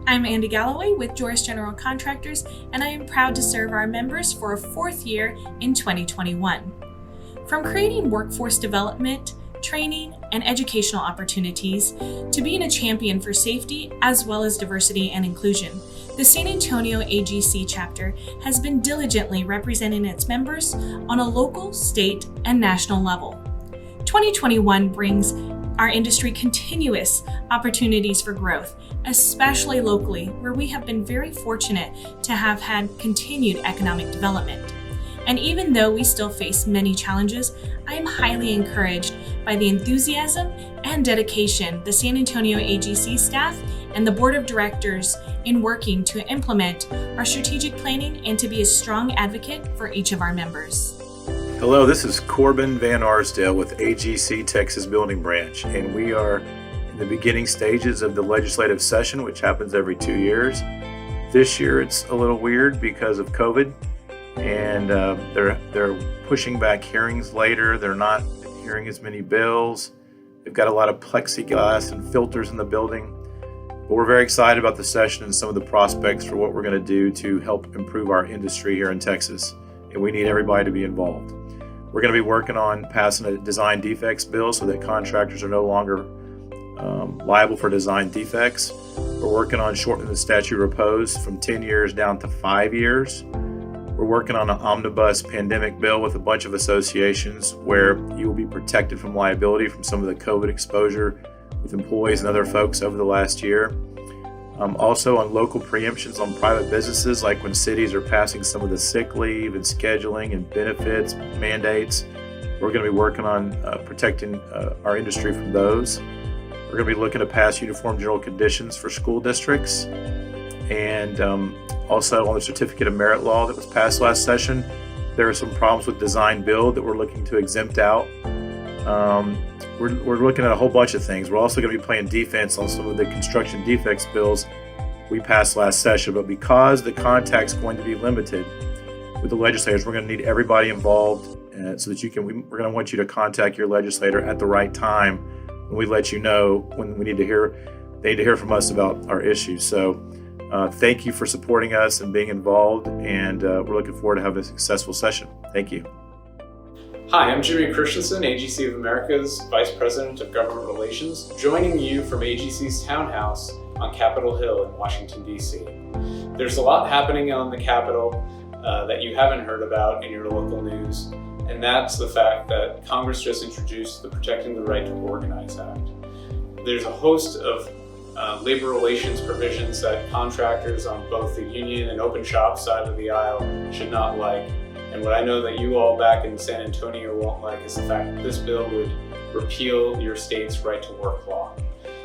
I'm Andy Galloway with Joris General Contractors, and I am proud to serve our members for a fourth year in 2021. From creating workforce development, training, and educational opportunities to being a champion for safety as well as diversity and inclusion, the San Antonio AGC chapter has been diligently representing its members on a local, state, and national level. 2021 brings our industry continuous opportunities for growth, especially locally, where we have been very fortunate to have had continued economic development. And even though we still face many challenges, I am highly encouraged by the enthusiasm and dedication the San Antonio AGC staff and the board of directors in working to implement our strategic planning and to be a strong advocate for each of our members. Hello, this is Corbin Van Arsdale with AGC Texas Building Branch, and we are in the beginning stages of the legislative session, which happens every 2 years. This year it's a little weird because of COVID, and they're pushing back hearings later. They're not hearing as many bills. They've got a lot of plexiglass and filters in the building. But we're very excited about the session and some of the prospects for what we're going to do to help improve our industry here in Texas, and we need everybody to be involved. We're going to be working on passing a design defects bill so that contractors are no longer liable for design defects. We're working on shortening the statute of repose from 10 years down to 5 years. We're working on an omnibus pandemic bill with a bunch of associations where you will be protected from liability from some of the COVID exposure with employees and other folks over the last year. Also on local preemptions on private businesses, like when cities are passing some of the sick leave and scheduling and benefits mandates. We're going to be working on protecting our industry from those. We're going to be looking to pass uniform general conditions for school districts. And also on the certificate of merit law that was passed last session, there are some problems with design build that we're looking to exempt out. We're looking at a whole bunch of things. We're also going to be playing defense on some of the construction defects bills we passed last session, but because the contact's going to be limited with the legislators, we're going to need everybody involved so that we're going to want you to contact your legislator at the right time when we let you know when they need to hear from us about our issues. So thank you for supporting us and being involved, and we're looking forward to having a successful session. Thank you. Hi, I'm Jimmy Christensen, AGC of America's Vice President of Government Relations, joining you from AGC's townhouse on Capitol Hill in Washington, D.C. There's a lot happening on the Capitol that you haven't heard about in your local news, and that's the fact that Congress just introduced the Protecting the Right to Organize Act. There's a host of labor relations provisions that contractors on both the union and open shop side of the aisle should not like. And what I know that you all back in San Antonio won't like is the fact that this bill would repeal your state's right to work law.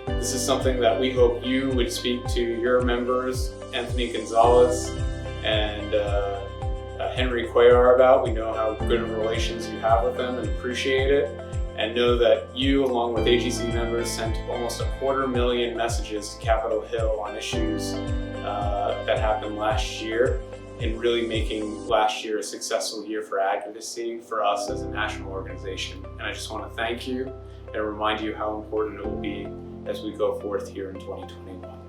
This is something that we hope you would speak to your members, Anthony Gonzalez and Henry Cuellar, about. We know how good of relations you have with them and appreciate it, and know that you, along with AGC members, sent almost 250,000 messages to Capitol Hill on issues that happened last year, in really making last year a successful year for advocacy for us as a national organization. And I just want to thank you and remind you how important it will be as we go forth here in 2021.